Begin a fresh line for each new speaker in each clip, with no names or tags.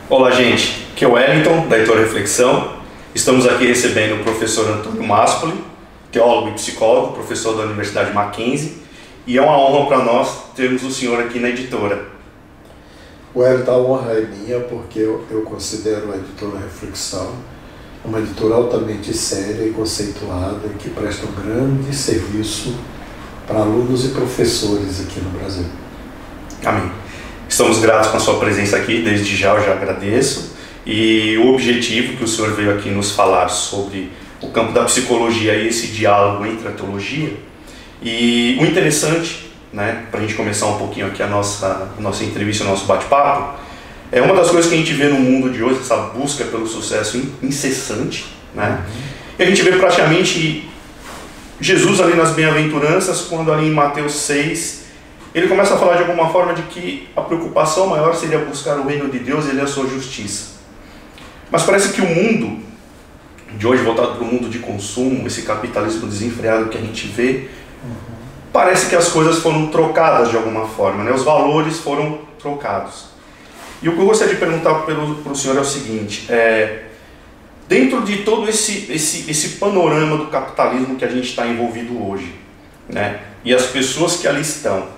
Olá, gente. Aqui é o Wellington, da Heitor Reflexão. Estamos aqui recebendo o professor Antônio Maspoli, teólogo e psicólogo, professor da Universidade Mackenzie, e é uma honra para nós termos o senhor aqui na editora.
Wellington, a honra é minha, porque eu considero a editora Reflexão uma editora altamente séria e conceituada, que presta um grande serviço para alunos e professores aqui no Brasil.
Amém. Estamos gratos com a sua presença aqui, desde já eu já agradeço. E o objetivo que o senhor veio aqui nos falar sobre o campo da psicologia e esse diálogo entre a teologia. E o interessante, né, para a gente começar um pouquinho aqui a nossa entrevista, o nosso bate-papo, é uma das coisas que a gente vê no mundo de hoje, essa busca pelo sucesso incessante, né? E a gente vê praticamente Jesus ali nas bem-aventuranças, quando ali em Mateus 6, ele começa a falar de alguma forma de que a preocupação maior seria buscar o reino de Deus e a sua justiça. Mas parece que o mundo de hoje, voltado para o mundo de consumo, esse capitalismo desenfreado que a gente vê, parece que as coisas foram trocadas de alguma forma, né? Os valores foram trocados. E o que eu gostaria de perguntar para o senhor é o seguinte, dentro de todo esse panorama do capitalismo que a gente está envolvido hoje, né? E as pessoas que ali estão,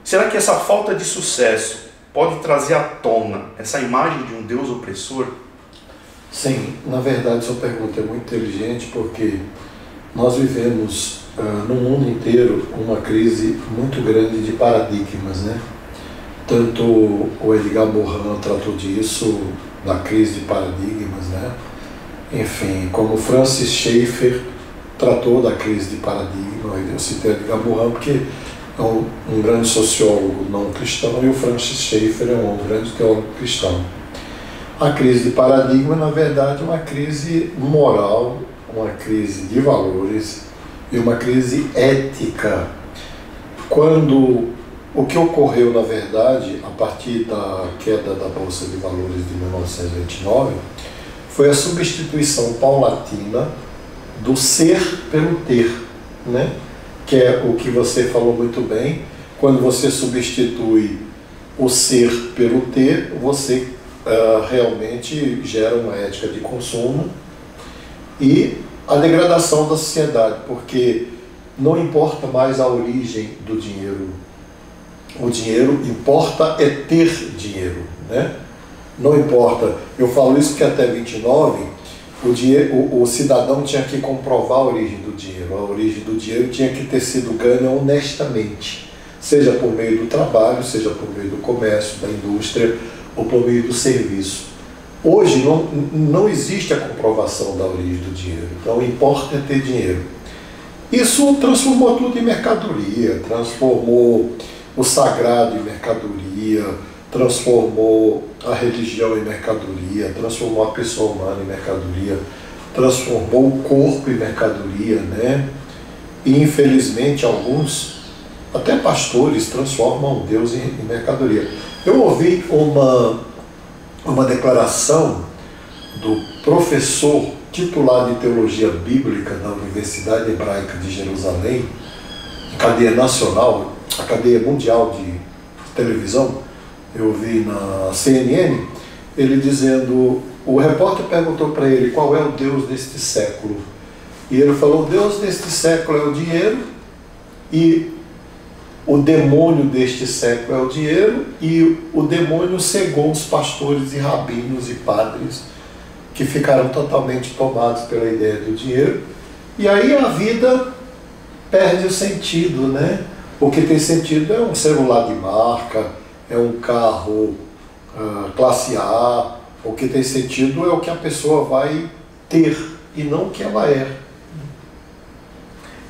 será que essa falta de sucesso pode trazer à tona essa imagem de um Deus opressor?
Sim, na verdade sua pergunta é muito inteligente, porque nós vivemos no mundo inteiro uma crise muito grande de paradigmas, né? Tanto o Edgar Morin tratou disso, da crise de paradigmas, né? Enfim, como Francis Schaeffer tratou da crise de paradigma. Eu citei Edgar Morin porque é um grande sociólogo não cristão, e o Francis Schaeffer é um grande teólogo cristão. A crise de paradigma, na verdade, é uma crise moral, uma crise de valores e uma crise ética. Quando o que ocorreu, na verdade, a partir da queda da Bolsa de Valores de 1929, foi a substituição paulatina do ser pelo ter, né? Que é o que você falou muito bem. Quando você substitui o ser pelo ter, você realmente gera uma ética de consumo e a degradação da sociedade, porque não importa mais a origem do dinheiro. O dinheiro importa é ter dinheiro, né? Não importa, eu falo isso porque até 29 o cidadão tinha que comprovar a origem do dinheiro. A origem do dinheiro tinha que ter sido ganha honestamente, seja por meio do trabalho, seja por meio do comércio, da indústria ou por meio do serviço. Hoje não existe a comprovação da origem do dinheiro, então importa é ter dinheiro. Isso transformou tudo em mercadoria, transformou o sagrado em mercadoria, transformou a religião em mercadoria, transformou a pessoa humana em mercadoria, transformou o corpo em mercadoria, né? E infelizmente alguns, até pastores, transformam Deus em mercadoria. Eu ouvi uma declaração do professor titular de Teologia Bíblica da Universidade Hebraica de Jerusalém, cadeia nacional, a cadeia mundial de televisão. Eu vi na CNN, ele dizendo, o repórter perguntou para ele qual é o Deus deste século, e ele falou, o Deus deste século é o dinheiro, e o demônio deste século é o dinheiro, e o demônio cegou os pastores e rabinos e padres, que ficaram totalmente tomados pela ideia do dinheiro, e aí a vida perde o sentido, né? O que tem sentido é um celular de marca, é um carro classe A. O que tem sentido é o que a pessoa vai ter e não o que ela é.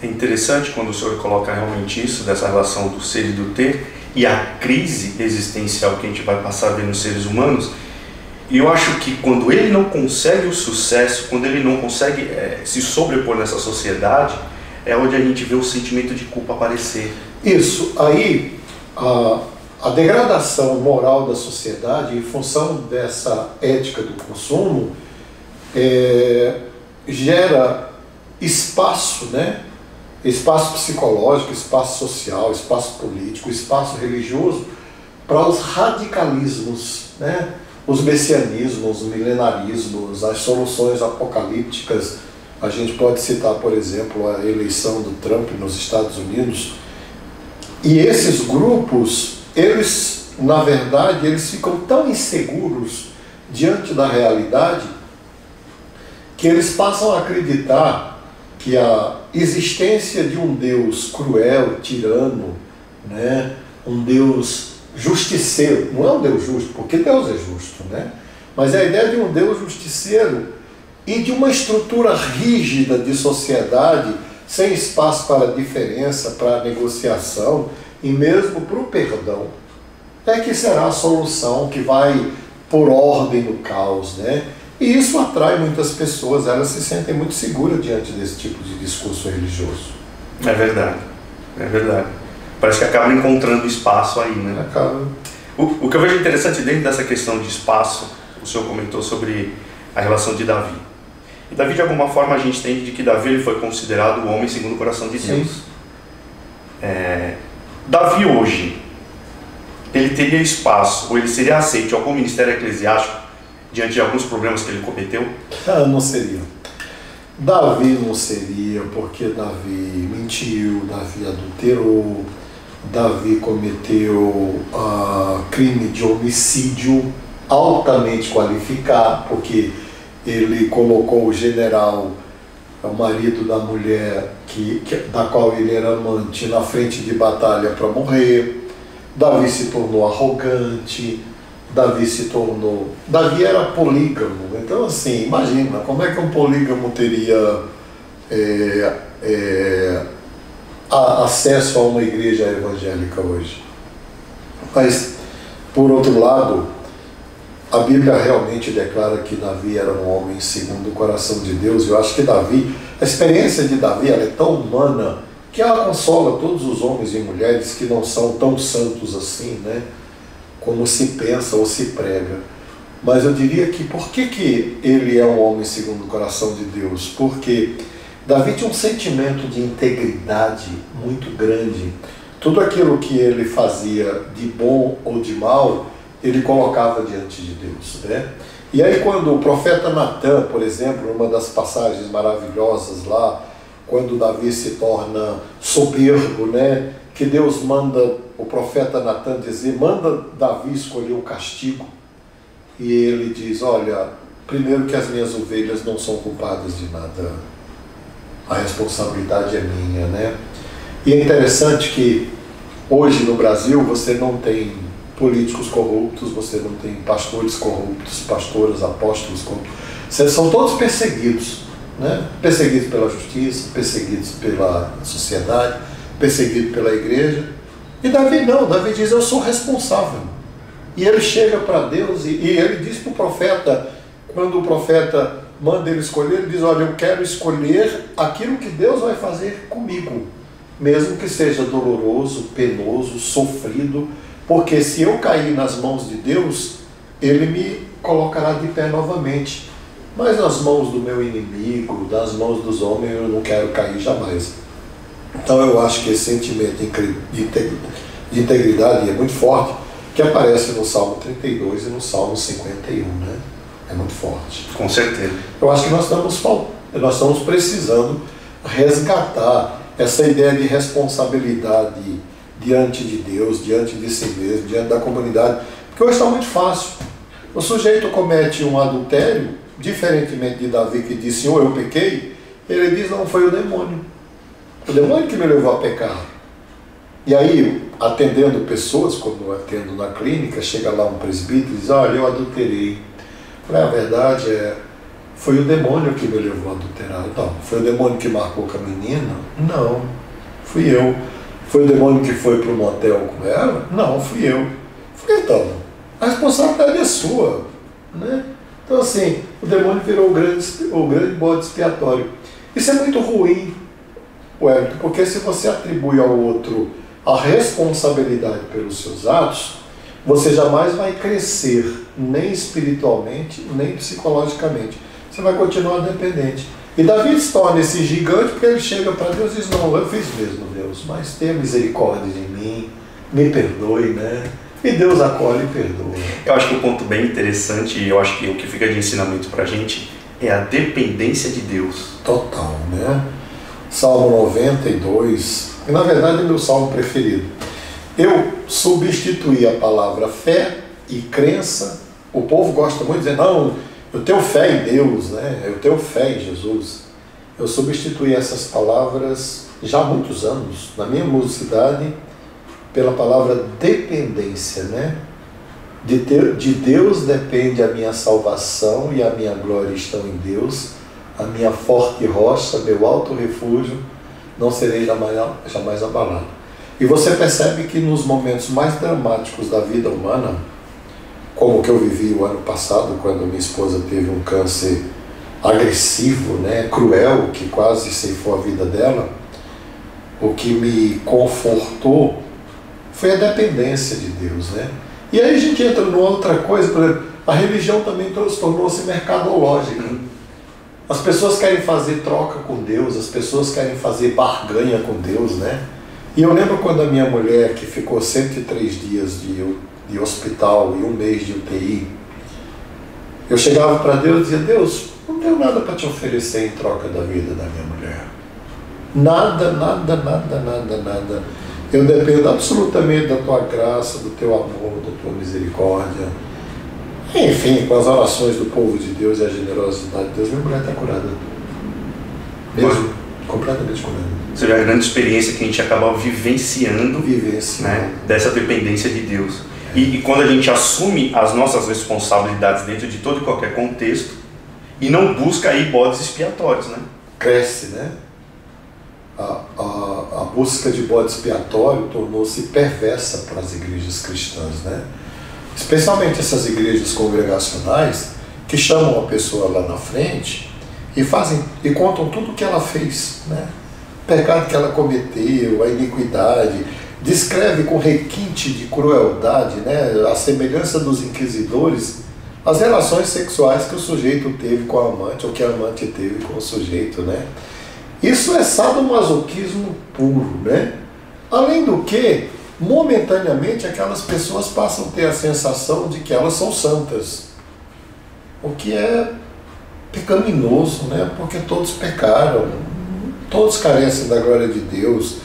É interessante quando o senhor coloca realmente isso, dessa relação do ser e do ter, e a crise existencial que a gente vai passar a ver nos seres humanos. E eu acho que quando ele não consegue o sucesso, quando ele não consegue se sobrepor nessa sociedade, é onde a gente vê o sentimento de culpa aparecer.
Isso, aí a degradação moral da sociedade, em função dessa ética do consumo, gera espaço, né? Espaço psicológico, espaço social, espaço político, espaço religioso para os radicalismos, né? os messianismos, os milenarismos, as soluções apocalípticas. A gente pode citar, por exemplo, a eleição do Trump nos Estados Unidos. E esses grupos, eles, na verdade, eles ficam tão inseguros diante da realidade que eles passam a acreditar que a existência de um Deus cruel, tirano, né, um Deus justiceiro, não é um Deus justo, porque Deus é justo, né? Mas a ideia de um Deus justiceiro e de uma estrutura rígida de sociedade, sem espaço para diferença, para negociação e mesmo para o perdão, é que será a solução que vai por ordem no caos, né? E isso atrai muitas pessoas, elas se sentem muito seguras diante desse tipo de discurso religioso.
É verdade, é verdade. Parece que acaba encontrando espaço aí, né?
Acaba.
O que eu vejo interessante dentro dessa questão de espaço, o senhor comentou sobre a relação de Davi. E Davi, de alguma forma, a gente entende de que Davi ele foi considerado o homem segundo o coração de Deus. Davi hoje, ele teria espaço, ou ele seria aceito em algum ministério eclesiástico diante de alguns problemas que ele cometeu?
Não seria. Davi não seria, porque Davi mentiu, Davi adulterou, Davi cometeu crime de homicídio altamente qualificado, porque ele colocou o general, o marido da mulher da qual ele era amante, na frente de batalha para morrer. Davi se tornou arrogante, Davi era polígamo. Então, assim, imagina, como é que um polígamo teria acesso a uma igreja evangélica hoje? Mas, por outro lado, a Bíblia realmente declara que Davi era um homem segundo o coração de Deus. Eu acho que a experiência de Davi, ela é tão humana que ela consola todos os homens e mulheres que não são tão santos assim, né? Como se pensa ou se prega. Mas eu diria que por que ele é um homem segundo o coração de Deus? Porque Davi tinha um sentimento de integridade muito grande. Tudo aquilo que ele fazia de bom ou de mal, ele colocava diante de Deus, né? E aí quando o profeta Natan, por exemplo, uma das passagens maravilhosas lá, quando Davi se torna soberbo, né? Que Deus manda o profeta Natan dizer, manda Davi escolher o castigo. E ele diz, olha, primeiro que as minhas ovelhas não são culpadas de nada, a responsabilidade é minha, né? E é interessante que hoje no Brasil você não tem políticos corruptos, você não tem pastores corruptos, pastoras, apóstolos corruptos, são todos perseguidos, né? Perseguidos pela justiça, perseguidos pela sociedade, perseguidos pela igreja. E Davi não, Davi diz, eu sou responsável. E ele chega para Deus e ele diz para o profeta, quando o profeta manda ele escolher, ele diz, olha, eu quero escolher aquilo que Deus vai fazer comigo, mesmo que seja doloroso, penoso, sofrido, porque se eu cair nas mãos de Deus, Ele me colocará de pé novamente. Mas nas mãos do meu inimigo, nas mãos dos homens, eu não quero cair jamais. Então eu acho que esse sentimento de integridade é muito forte, que aparece no Salmo 32 e no Salmo 51, né? É muito forte.
Com certeza.
Eu acho que nós estamos precisando resgatar essa ideia de responsabilidade diante de Deus, diante de si mesmo, diante da comunidade, porque hoje está muito fácil. O sujeito comete um adultério, diferentemente de Davi que disse, Senhor, eu pequei, ele diz, não, foi o demônio que me levou a pecar. E aí, atendendo pessoas, como eu atendo na clínica, chega lá um presbítero e diz, olha, eu adulterei. Eu falei, a verdade foi o demônio que me levou a adulterar. Não, foi o demônio que marcou com a menina? Não, fui eu. Foi o demônio que foi para o motel com ela? Não, fui eu. Falei, então, a responsabilidade é sua, né? Então assim, o demônio virou o grande bode expiatório. Isso é muito ruim, Wellington, porque se você atribui ao outro a responsabilidade pelos seus atos, você jamais vai crescer, nem espiritualmente, nem psicologicamente. Você vai continuar dependente. E Davi se torna esse gigante porque ele chega para Deus e diz, não, eu fiz mesmo, Deus, mas tenha misericórdia de mim, me perdoe, né? E Deus acolhe e perdoa.
Eu acho que o ponto bem interessante, e eu acho que o que fica de ensinamento pra gente, é a dependência de Deus.
Total, né? Salmo 92, que na verdade é meu salmo preferido. Eu substituí a palavra fé e crença. O povo gosta muito de dizer, não, eu tenho fé em Deus, né? Eu tenho fé em Jesus. Eu substituí essas palavras já há muitos anos, na minha mocidade, pela palavra dependência, né? De Deus depende a minha salvação e a minha glória estão em Deus, a minha forte rocha, meu alto refúgio, não serei jamais abalado. E você percebe que nos momentos mais dramáticos da vida humana, como o que eu vivi o ano passado, quando minha esposa teve um câncer agressivo, né, cruel, que quase ceifou a vida dela, o que me confortou foi a dependência de Deus, né? E aí a gente entra numa outra coisa, por exemplo, a religião também tornou-se mercadológica. As pessoas querem fazer troca com Deus, as pessoas querem fazer barganha com Deus, né? E eu lembro quando a minha mulher, que ficou 103 dias de hospital e um mês de UTI, eu chegava para Deus e dizia, Deus, não tenho nada para te oferecer em troca da vida da minha mulher. Nada, nada, nada, nada, nada. Eu dependo absolutamente da tua graça, do teu amor, da tua misericórdia. Enfim, com as orações do povo de Deus e a generosidade de Deus, minha mulher está curada. Mesmo, completamente curada.
Você vê a grande experiência que a gente acaba vivenciando. Né, dessa dependência de Deus. E quando a gente assume as nossas responsabilidades dentro de todo e qualquer contexto e não busca aí bodes expiatórios, né?
Cresce, né? A busca de bode expiatório tornou-se perversa para as igrejas cristãs, né? Especialmente essas igrejas congregacionais que chamam a pessoa lá na frente e contam tudo o que ela fez, né? O pecado que ela cometeu, a iniquidade, descreve com requinte de crueldade, né? A semelhança dos inquisidores, as relações sexuais que o sujeito teve com a amante ou que a amante teve com o sujeito, né? Isso é sadomasoquismo puro, né? Além do que, momentaneamente, aquelas pessoas passam a ter a sensação de que elas são santas. O que é pecaminoso, né? Porque todos pecaram, todos carecem da glória de Deus.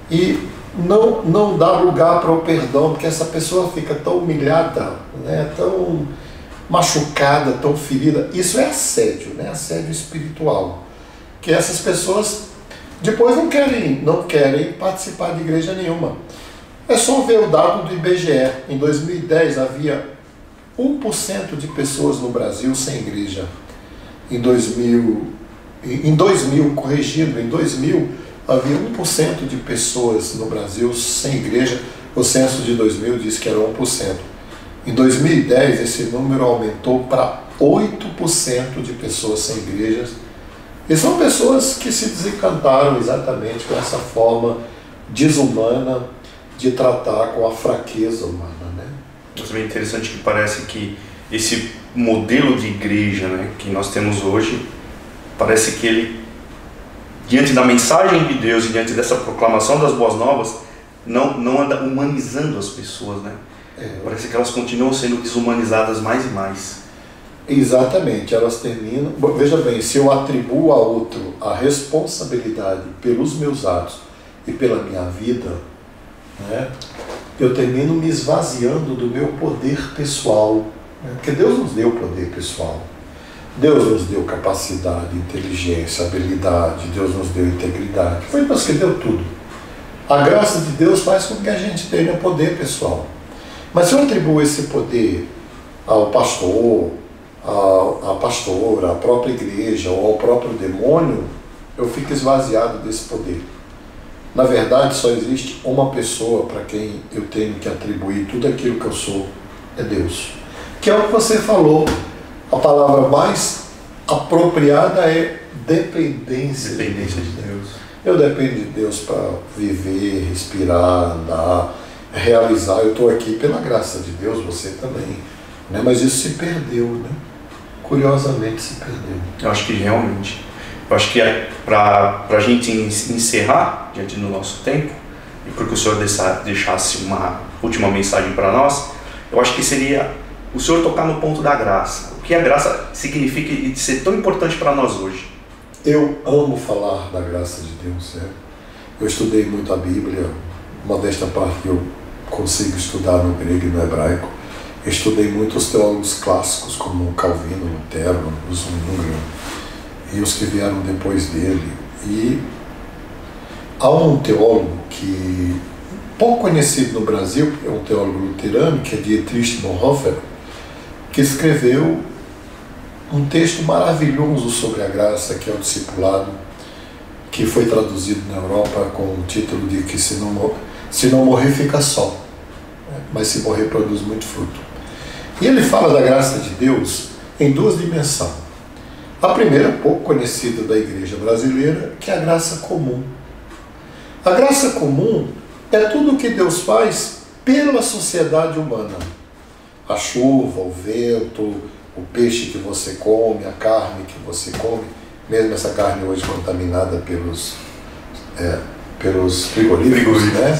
E não dá lugar para o perdão, porque essa pessoa fica tão humilhada, né? Tão machucada, tão ferida. Isso é assédio, né? Assédio espiritual. Que essas pessoas depois não querem participar de igreja nenhuma. É só ver o dado do IBGE. Em 2010 havia 1% de pessoas no Brasil sem igreja. Em 2000, corrigindo, em 2000 havia 1% de pessoas no Brasil sem igreja. O censo de 2000 diz que era 1%. Em 2010 esse número aumentou para 8% de pessoas sem igrejas. E são pessoas que se desencantaram exatamente com essa forma desumana de tratar com a fraqueza humana, né?
Mas é bem interessante que parece que esse modelo de igreja, né, que nós temos hoje, parece que ele, diante da mensagem de Deus e diante dessa proclamação das boas novas, não anda humanizando as pessoas, né? Parece que elas continuam sendo desumanizadas mais e mais.
Exatamente, elas terminam... Veja bem, se eu atribuo a outro a responsabilidade pelos meus atos e pela minha vida, né, eu termino me esvaziando do meu poder pessoal, né, porque Deus nos deu poder pessoal. Deus nos deu capacidade, inteligência, habilidade, Deus nos deu integridade. Foi Deus que deu tudo. A graça de Deus faz com que a gente tenha poder pessoal. Mas se eu atribuo esse poder ao pastor, à pastora, à própria igreja ou ao próprio demônio, eu fico esvaziado desse poder. Na verdade, só existe uma pessoa para quem eu tenho que atribuir tudo aquilo que eu sou, é Deus. Que é o que você falou, a palavra mais apropriada é dependência de Deus. Eu dependo de Deus para viver, respirar, andar, realizar. Eu estou aqui pela graça de Deus, você também, né? Mas isso se perdeu, né? Curiosamente se perdeu.
Eu acho que realmente, para a gente encerrar diante do nosso tempo, e para que o Senhor deixasse uma última mensagem para nós, eu acho que seria o Senhor tocar no ponto da graça. O que a graça significa e ser tão importante para nós hoje?
Eu amo falar da graça de Deus. Eu estudei muito a Bíblia, modesta parte eu consigo estudar no grego e no hebraico. Eu estudei muitos teólogos clássicos como Calvino, Lutero, Zwingli e os que vieram depois dele. E há um teólogo que pouco conhecido no Brasil, é um teólogo luterano, que é Dietrich Bonhoeffer, que escreveu um texto maravilhoso sobre a graça, que é o Discipulado, que foi traduzido na Europa com o título de que se não morrer fica só, mas se morrer produz muito fruto. E ele fala da graça de Deus em duas dimensões. A primeira, pouco conhecida da igreja brasileira, que é a graça comum. A graça comum é tudo o que Deus faz pela sociedade humana. A chuva, o vento, o peixe que você come, a carne que você come, mesmo essa carne hoje contaminada pelos frigoríficos, né?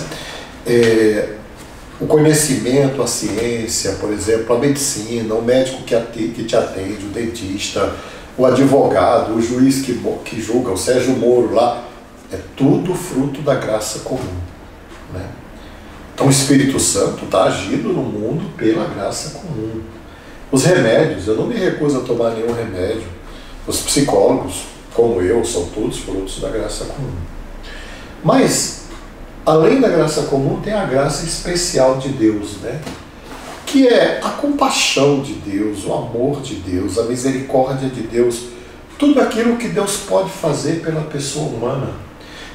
O conhecimento, a ciência, por exemplo, a medicina, o médico que te atende, o dentista, o advogado, o juiz que julga, o Sérgio Moro lá, é tudo fruto da graça comum, né? Então o Espírito Santo está agindo no mundo pela graça comum. Os remédios, eu não me recuso a tomar nenhum remédio. Os psicólogos, como eu, são todos frutos da graça comum. Mas, além da graça comum, tem a graça especial de Deus, né? Que é a compaixão de Deus, o amor de Deus, a misericórdia de Deus, tudo aquilo que Deus pode fazer pela pessoa humana,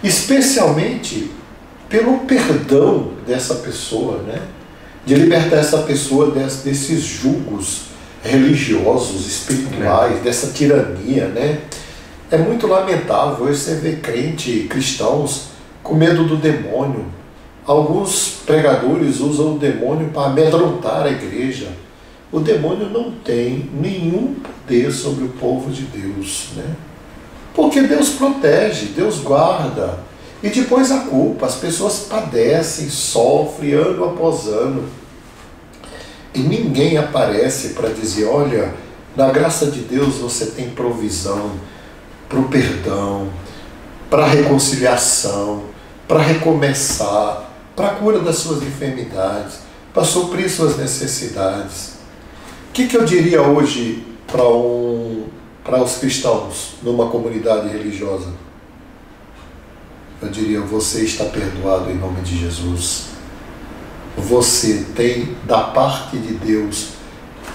especialmente pelo perdão dessa pessoa, né? De libertar essa pessoa desses julgos religiosos, espirituais, dessa tirania, né? É muito lamentável você ver cristãos com medo do demônio. Alguns pregadores usam o demônio para amedrontar a igreja. O demônio não tem nenhum poder sobre o povo de Deus, né? Porque Deus protege, Deus guarda. E depois a culpa, as pessoas padecem, sofrem ano após ano. E ninguém aparece para dizer, olha, na graça de Deus você tem provisão para o perdão, para a reconciliação, para recomeçar, para a cura das suas enfermidades, para suprir suas necessidades. O que eu diria hoje para os cristãos numa comunidade religiosa? Eu diria, você está perdoado em nome de Jesus. Você tem da parte de Deus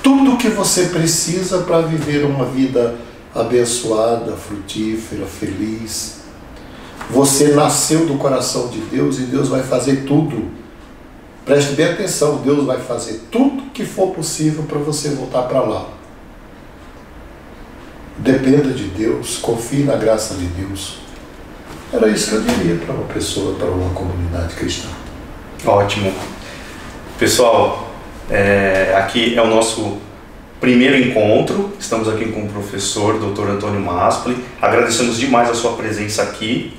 tudo o que você precisa para viver uma vida abençoada, frutífera, feliz. Você nasceu do coração de Deus e Deus vai fazer tudo. Preste bem atenção, Deus vai fazer tudo que for possível para você voltar para lá. Dependa de Deus, confie na graça de Deus. Era isso que eu diria para uma pessoa, para uma comunidade cristã.
Ótimo. Pessoal, aqui é o nosso primeiro encontro. Estamos aqui com o professor Dr. Antônio Maspoli. Agradecemos demais a sua presença aqui.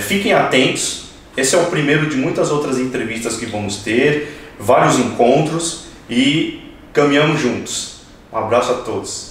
Fiquem atentos. Esse é o primeiro de muitas outras entrevistas que vamos ter, vários encontros e caminhamos juntos. Um abraço a todos.